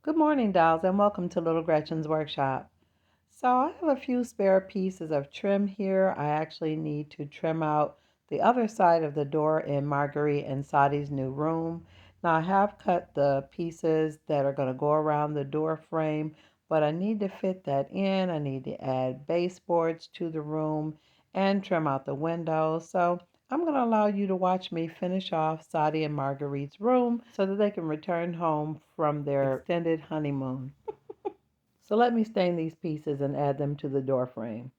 Good morning, dolls, and welcome to Little Gretchen's workshop. So I have a few spare pieces of trim here. I actually need to trim out the other side of the door in Marguerite and Sadi's new room. Now I have cut the pieces that are going to go around the door frame, but I need to fit that in. I need to add baseboards to the room and trim out the windows. So I'm going to allow you to watch me finish off Sadi and Marguerite's room so that they can return home from their extended honeymoon. So let me stain these pieces and add them to the door frame.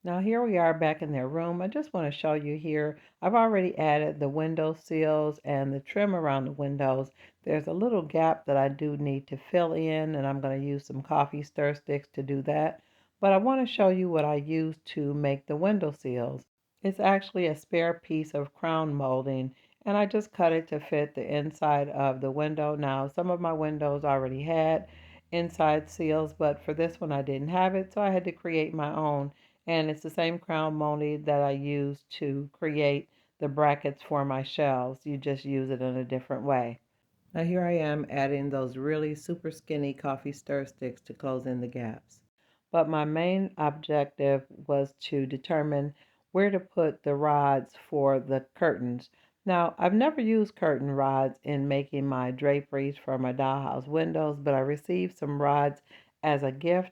Now here we are back in their room. I just want to show you here. I've already added the window sills and the trim around the windows. There's a little gap that I do need to fill in, and I'm going to use some coffee stir sticks to do that. But I want to show you what I used to make the window sills. It's actually a spare piece of crown molding, and I just cut it to fit the inside of the window. Now, some of my windows already had inside seals, but for this one I didn't have it, so I had to create my own. And it's the same crown molding that I used to create the brackets for my shelves. You just use it in a different way. Now here I am adding those really super skinny coffee stir sticks to close in the gaps. But my main objective was to determine where to put the rods for the curtains. Now, I've never used curtain rods in making my draperies for my dollhouse windows, but I received some rods as a gift.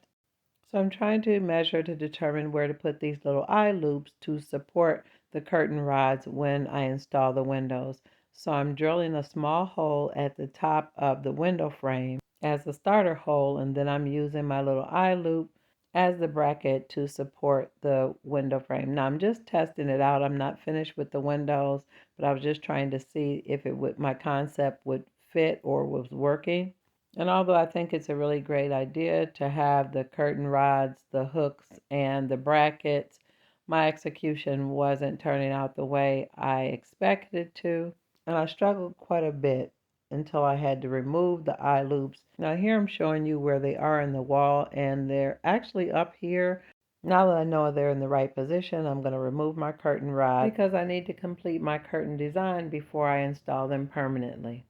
So I'm trying to measure to determine where to put these little eye loops to support the curtain rods when I install the windows. So I'm drilling a small hole at the top of the window frame as a starter hole, and then I'm using my little eye loop as the bracket to support the window frame. Now I'm just testing it out. I'm not finished with the windows, but I was just trying to see if my concept would fit or was working. And although I think it's a really great idea to have the curtain rods, the hooks, and the brackets, my execution wasn't turning out the way I expected it to. And I struggled quite a bit until I had to remove the eye loops. Now here I'm showing you where they are in the wall, and they're actually up here. Now that I know they're in the right position, I'm going to remove my curtain rod because I need to complete my curtain design before I install them permanently.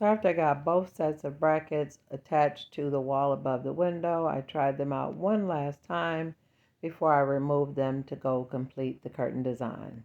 So after I got both sets of brackets attached to the wall above the window, I tried them out one last time before I removed them to go complete the curtain design.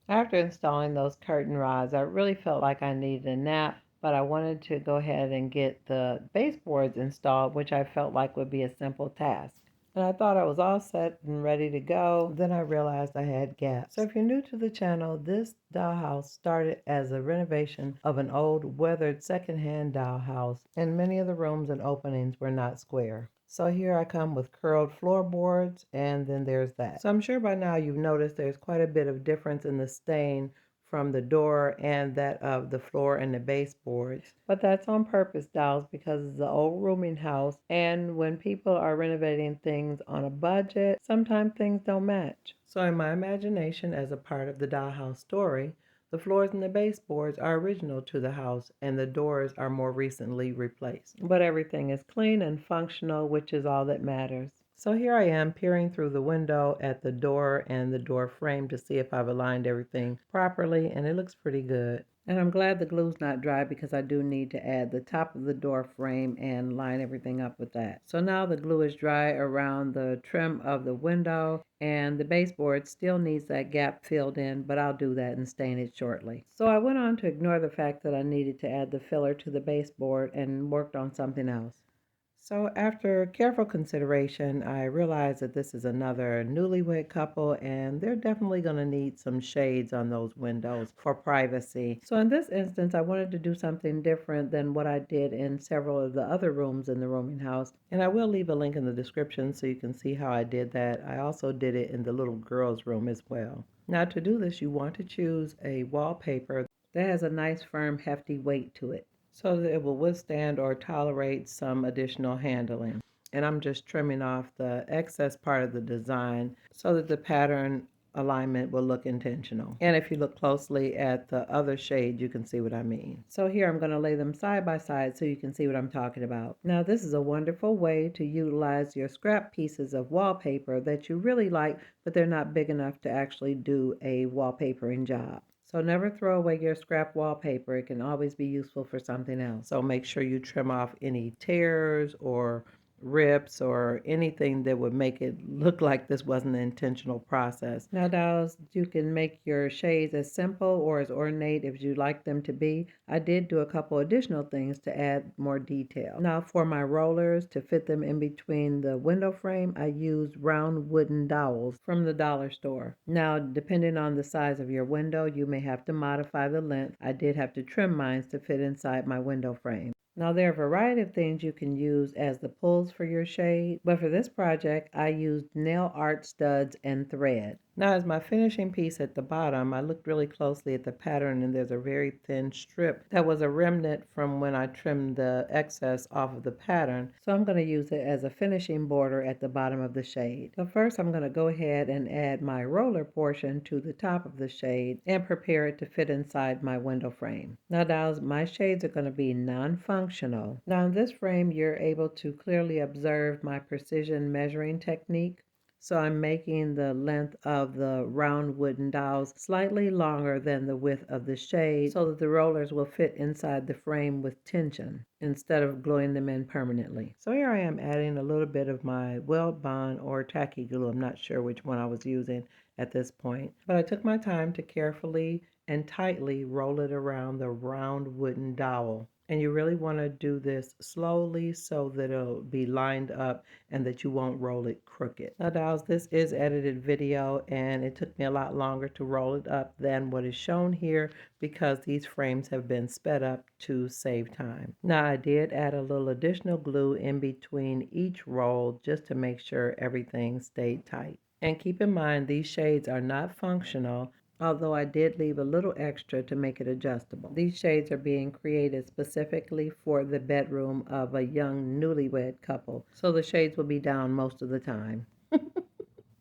After installing those curtain rods, I really felt like I needed a nap, but I wanted to go ahead and get the baseboards installed, which I felt like would be a simple task. And I thought I was all set and ready to go. Then I realized I had gaps. So if you're new to the channel, this dollhouse started as a renovation of an old weathered secondhand dollhouse, and many of the rooms and openings were not square. So here I come with curled floorboards, and then there's that. So I'm sure by now you've noticed there's quite a bit of difference in the stain from the door and that of the floor and the baseboards. But that's on purpose, dolls, because it's an old rooming house, and when people are renovating things on a budget, sometimes things don't match. So in my imagination, as a part of the dollhouse story, the floors and the baseboards are original to the house, and the doors are more recently replaced. But everything is clean and functional, which is all that matters. So here I am peering through the window at the door and the door frame to see if I've aligned everything properly, and it looks pretty good. And I'm glad the glue's not dry because I do need to add the top of the door frame and line everything up with that. So now the glue is dry around the trim of the window, and the baseboard still needs that gap filled in, but I'll do that and stain it shortly. So I went on to ignore the fact that I needed to add the filler to the baseboard and worked on something else. So after careful consideration, I realized that this is another newlywed couple, and they're definitely going to need some shades on those windows for privacy. So in this instance, I wanted to do something different than what I did in several of the other rooms in the rooming house. And I will leave a link in the description so you can see how I did that. I also did it in the little girl's room as well. Now to do this, you want to choose a wallpaper that has a nice, firm, hefty weight to it, so that it will withstand or tolerate some additional handling. And I'm just trimming off the excess part of the design so that the pattern alignment will look intentional. And if you look closely at the other shade, you can see what I mean. So here I'm going to lay them side by side so you can see what I'm talking about. Now this is a wonderful way to utilize your scrap pieces of wallpaper that you really like, but they're not big enough to actually do a wallpapering job. So never throw away your scrap wallpaper. It can always be useful for something else. So make sure you trim off any tears or rips or anything that would make it look like this wasn't an intentional process. Now, dolls, you can make your shades as simple or as ornate if you like them to be. I did do a couple additional things to add more detail. Now, for my rollers, to fit them in between the window frame, I used round wooden dowels from the dollar store. Now, depending on the size of your window, you may have to modify the length. I did have to trim mine to fit inside my window frame. Now, there are a variety of things you can use as the pulls for your shade, but for this project, I used nail art studs and thread. Now, as my finishing piece at the bottom, I looked really closely at the pattern, and there's a very thin strip that was a remnant from when I trimmed the excess off of the pattern. So I'm going to use it as a finishing border at the bottom of the shade. So first, I'm going to go ahead and add my roller portion to the top of the shade and prepare it to fit inside my window frame. Now, dolls, my shades are going to be non-functional. Now, in this frame, you're able to clearly observe my precision measuring technique. So I'm making the length of the round wooden dowels slightly longer than the width of the shade so that the rollers will fit inside the frame with tension instead of gluing them in permanently. So here I am adding a little bit of my weld bond or tacky glue. I'm not sure which one I was using at this point, but I took my time to carefully and tightly roll it around the round wooden dowel. And you really want to do this slowly so that it'll be lined up and that you won't roll it crooked. Now, dolls, this is edited video and it took me a lot longer to roll it up than what is shown here because these frames have been sped up to save time. Now, I did add a little additional glue in between each roll just to make sure everything stayed tight. And keep in mind, these shades are not functional, although I did leave a little extra to make it adjustable. These shades are being created specifically for the bedroom of a young newlywed couple, so the shades will be down most of the time.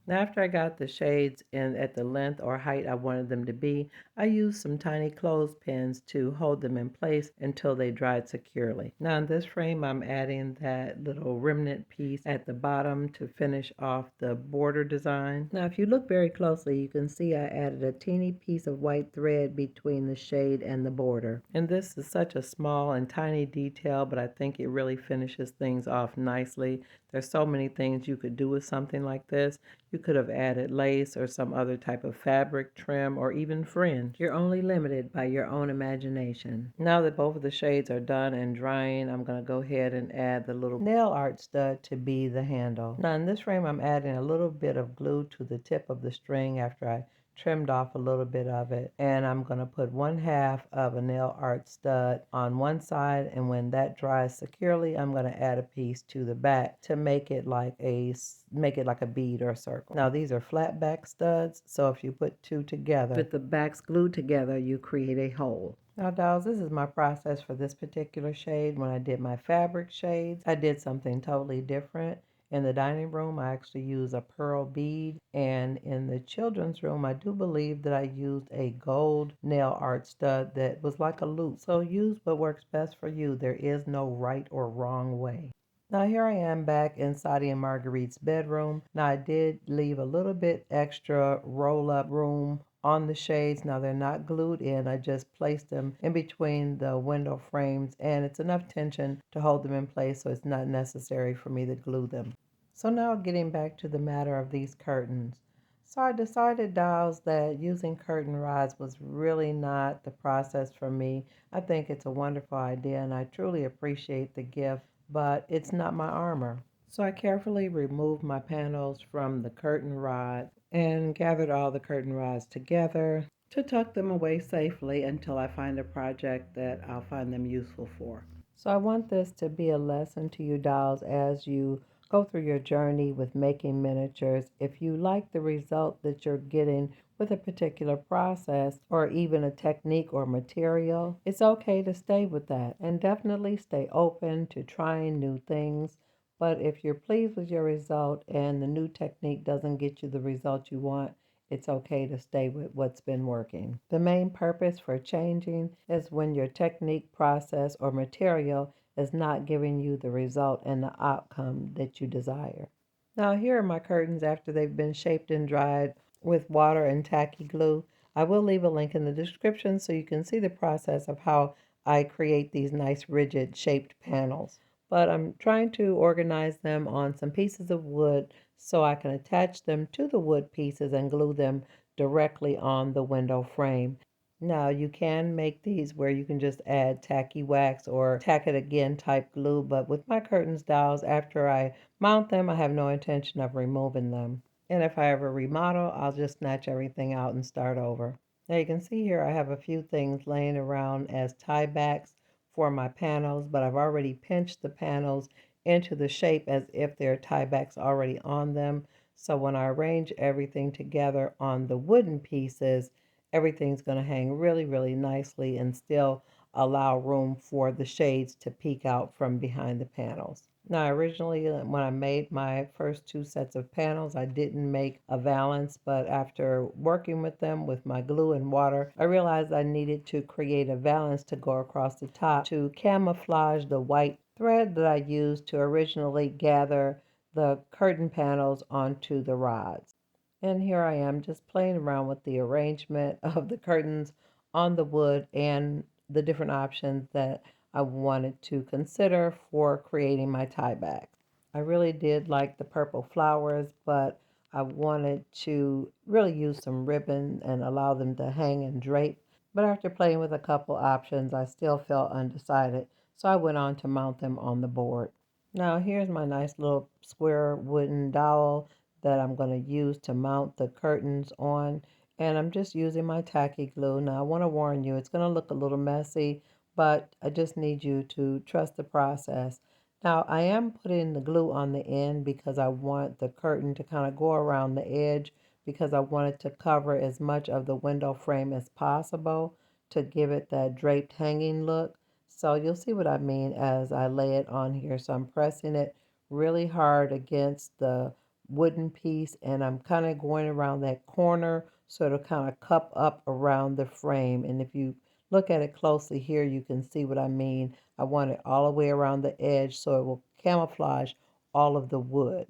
Now, after I got the shades in at the length or height I wanted them to be, I used some tiny clothespins to hold them in place until they dried securely. Now, in this frame, I'm adding that little remnant piece at the bottom to finish off the border design. Now, if you look very closely, you can see I added a teeny piece of white thread between the shade and the border. And this is such a small and tiny detail, but I think it really finishes things off nicely. There's so many things you could do with something like this. You could have added lace or some other type of fabric, trim, or even fringe. You're only limited by your own imagination. Now that both of the shades are done and drying, I'm going to go ahead and add the little nail art stud to be the handle. Now in this frame, I'm adding a little bit of glue to the tip of the string after I trimmed off a little bit of it, and I'm going to put 1/2 of a nail art stud on one side, and when that dries securely, I'm going to add a piece to the back to make it like a bead or a circle. Now these are flat back studs, so if you put two together with the backs glued together, you create a hole. Now, dolls, this is my process for this particular shade. When I did my fabric shades, I did something totally different. In the dining room, I actually used a pearl bead, and in the children's room, I do believe that I used a gold nail art stud that was like a loop. So use what works best for you. There is no right or wrong way. Now here I am back in Sadie and Marguerite's bedroom. Now I did leave a little bit extra roll-up room on the shades. Now they're not glued in. I just placed them in between the window frames, and it's enough tension to hold them in place, so it's not necessary for me to glue them. So now getting back to the matter of these curtains. So I decided, dolls, that using curtain rods was really not the process for me. I think it's a wonderful idea and I truly appreciate the gift, but it's not my armor. So I carefully removed my panels from the curtain rod and gathered all the curtain rods together to tuck them away safely until I find a project that I'll find them useful for. So I want this to be a lesson to you, dolls, as you go through your journey with making miniatures. If you like the result that you're getting with a particular process or even a technique or material, it's okay to stay with that and definitely stay open to trying new things. But if you're pleased with your result and the new technique doesn't get you the result you want, it's okay to stay with what's been working. The main purpose for changing is when your technique, process, or material is not giving you the result and the outcome that you desire. Now here are my curtains after they've been shaped and dried with water and tacky glue. I will leave a link in the description so you can see the process of how I create these nice rigid shaped panels. But I'm trying to organize them on some pieces of wood so I can attach them to the wood pieces and glue them directly on the window frame. Now you can make these where you can just add tacky wax or tack it again type glue, but with my curtains dowels, after I mount them, I have no intention of removing them. And if I ever remodel, I'll just snatch everything out and start over. Now you can see here I have a few things laying around as tie backs for my panels, but I've already pinched the panels into the shape as if there are tie backs already on them. So when I arrange everything together on the wooden pieces, everything's going to hang really, really nicely and still allow room for the shades to peek out from behind the panels. Now, originally, when I made my first two sets of panels, I didn't make a valance, but after working with them with my glue and water, I realized I needed to create a valance to go across the top to camouflage the white thread that I used to originally gather the curtain panels onto the rods. And here I am just playing around with the arrangement of the curtains on the wood and the different options that I wanted to consider for creating my tie backs. I really did like the purple flowers, but I wanted to really use some ribbon and allow them to hang and drape. But after playing with a couple options, I still felt undecided, so I went on to mount them on the board. Now here's my nice little square wooden dowel that I'm going to use to mount the curtains on. And I'm just using my tacky glue. Now I want to warn you, it's going to look a little messy, but I just need you to trust the process. Now I am putting the glue on the end because I want the curtain to kind of go around the edge because I want it to cover as much of the window frame as possible to give it that draped hanging look. So you'll see what I mean as I lay it on here. So I'm pressing it really hard against the wooden piece and I'm kind of going around that corner so it'll kind of cup up around the frame. And if you look at it closely here, you can see what I mean. I want it all the way around the edge so it will camouflage all of the wood.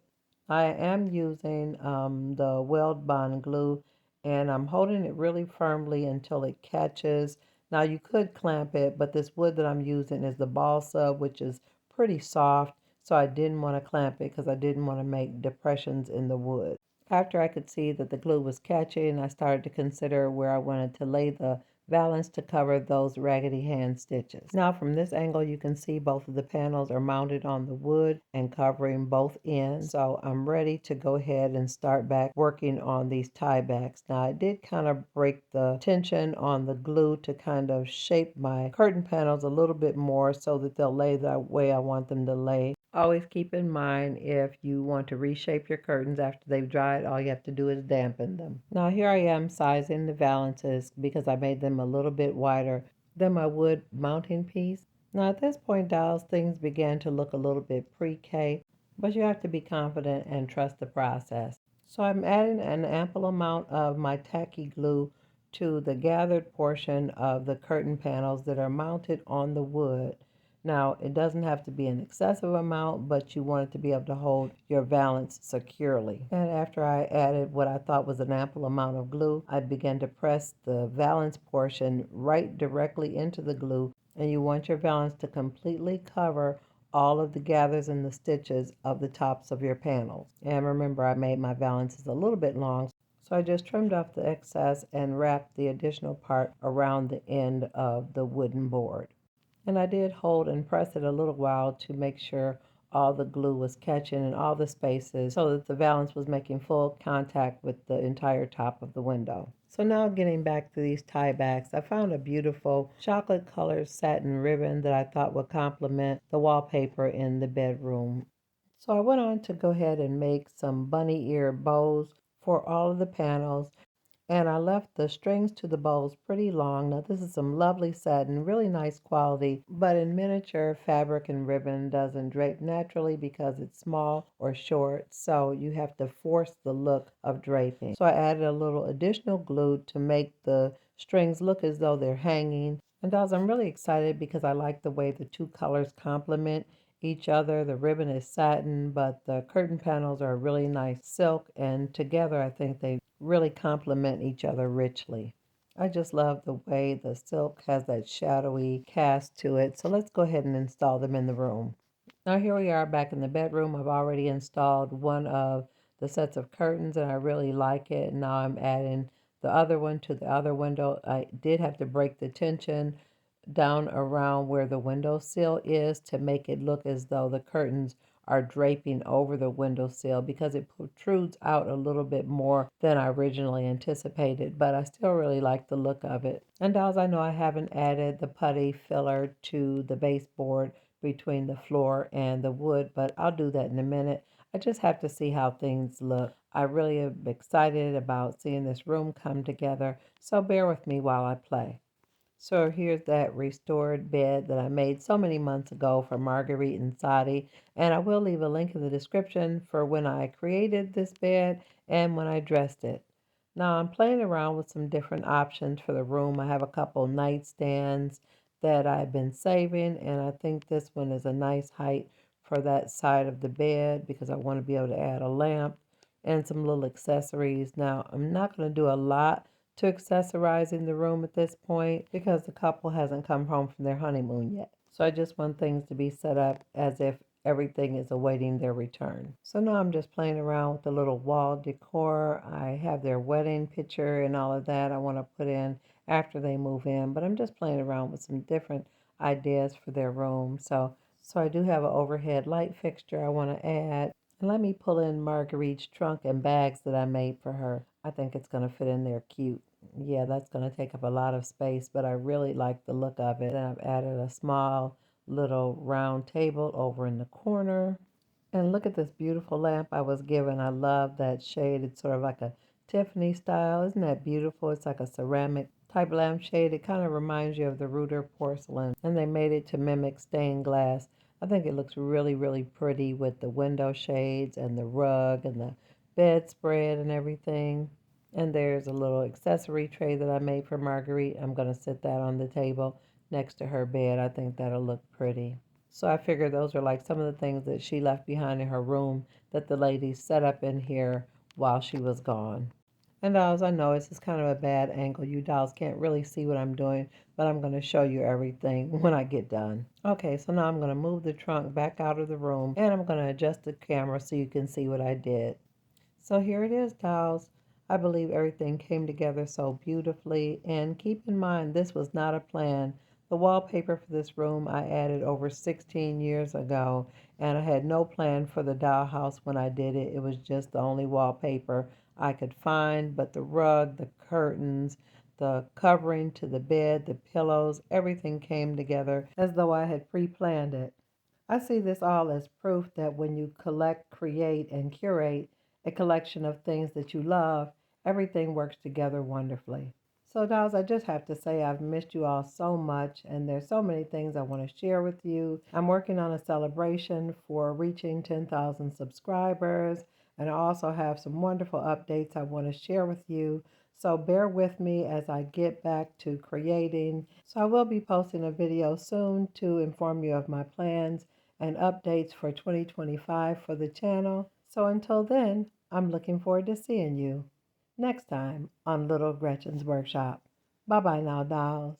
I am using the Weld Bond glue and I'm holding it really firmly until it catches. Now you could clamp it, but this wood that I'm using is the balsa, which is pretty soft. So I didn't want to clamp it because I didn't want to make depressions in the wood. After I could see that the glue was catching, I started to consider where I wanted to lay the valance to cover those raggedy hand stitches. Now from this angle you can see both of the panels are mounted on the wood and covering both ends. So I'm ready to go ahead and start back working on these tie backs. Now I did kind of break the tension on the glue to kind of shape my curtain panels a little bit more so that they'll lay the way I want them to lay. Always keep in mind if you want to reshape your curtains after they've dried, all you have to do is dampen them. Now here I am sizing the valances because I made them a little bit wider than my wood mounting piece. Now at this point, dolls, things began to look a little bit pre-K, but you have to be confident and trust the process. So I'm adding an ample amount of my tacky glue to the gathered portion of the curtain panels that are mounted on the wood. Now, it doesn't have to be an excessive amount, but you want it to be able to hold your valance securely. And after I added what I thought was an ample amount of glue, I began to press the valance portion right directly into the glue. And you want your valance to completely cover all of the gathers and the stitches of the tops of your panels. And remember, I made my valances a little bit long, so I just trimmed off the excess and wrapped the additional part around the end of the wooden board. And I did hold and press it a little while to make sure all the glue was catching in all the spaces so that the valance was making full contact with the entire top of the window. So now getting back to these tie backs, I found a beautiful chocolate colored satin ribbon that I thought would complement the wallpaper in the bedroom. So I went on to go ahead and make some bunny ear bows for all of the panels, and I left the strings to the bows pretty long. Now this is some lovely satin, really nice quality, but in miniature, fabric and ribbon doesn't drape naturally because it's small or short, so you have to force the look of draping. So I added a little additional glue to make the strings look as though they're hanging. And dolls, I'm really excited because I like the way the two colors complement each other. The ribbon is satin, but the curtain panels are really nice silk, and together I think they really complement each other richly. I just love the way the silk has that shadowy cast to it. So let's go ahead and install them in the room. Now here we are back in the bedroom. I've already installed one of the sets of curtains and I really like it. Now I'm adding the other one to the other window. I did have to break the tension down around where the windowsill is to make it look as though the curtains are draping over the windowsill because it protrudes out a little bit more than I originally anticipated, but I still really like the look of it. And dolls, I know I haven't added the putty filler to the baseboard between the floor and the wood, but I'll do that in a minute. I just have to see how things look. I really am excited about seeing this room come together, so bear with me while I play. So here's that restored bed that I made so many months ago for Marguerite and Sadi. And I will leave a link in the description for when I created this bed and when I dressed it. Now I'm playing around with some different options for the room. I have a couple nightstands that I've been saving, and I think this one is a nice height for that side of the bed because I want to be able to add a lamp and some little accessories. Now I'm not going to do a lot to accessorizing the room at this point because the couple hasn't come home from their honeymoon yet. So I just want things to be set up as if everything is awaiting their return. So now I'm just playing around with the little wall decor. I have their wedding picture and all of that I want to put in after they move in, but I'm just playing around with some different ideas for their room. So I do have an overhead light fixture I want to add. And let me pull in Marguerite's trunk and bags that I made for her. I think it's going to fit in there cute. Yeah, that's going to take up a lot of space, but I really like the look of it. And I've added a small little round table over in the corner. And look at this beautiful lamp I was given. I love that shade. It's sort of like a Tiffany style. Isn't that beautiful? It's like a ceramic type lampshade. It kind of reminds you of the Ruder porcelain. And they made it to mimic stained glass. I think it looks really, really pretty with the window shades and the rug and the bedspread and everything. And there's a little accessory tray that I made for Marguerite. I'm going to sit that on the table next to her bed. I think that'll look pretty. So I figured those are like some of the things that she left behind in her room that the ladies set up in here while she was gone. And dolls, I know this is kind of a bad angle. You dolls can't really see what I'm doing, but I'm going to show you everything when I get done. Okay, so now I'm going to move the trunk back out of the room and I'm going to adjust the camera so you can see what I did. So here it is, dolls. I believe everything came together so beautifully. And keep in mind, this was not a plan. The wallpaper for this room I added over 16 years ago, and I had no plan for the dollhouse when I did it. It was just the only wallpaper I could find, but the rug, the curtains, the covering to the bed, the pillows, everything came together as though I had pre-planned it. I see this all as proof that when you collect, create, and curate a collection of things that you love, everything works together wonderfully. So, dolls, I just have to say I've missed you all so much, and there's so many things I want to share with you. I'm working on a celebration for reaching 10,000 subscribers, and I also have some wonderful updates I want to share with you. So bear with me as I get back to creating. So I will be posting a video soon to inform you of my plans and updates for 2025 for the channel. So until then, I'm looking forward to seeing you next time on Little Gretchen's Workshop. Bye bye now, dolls.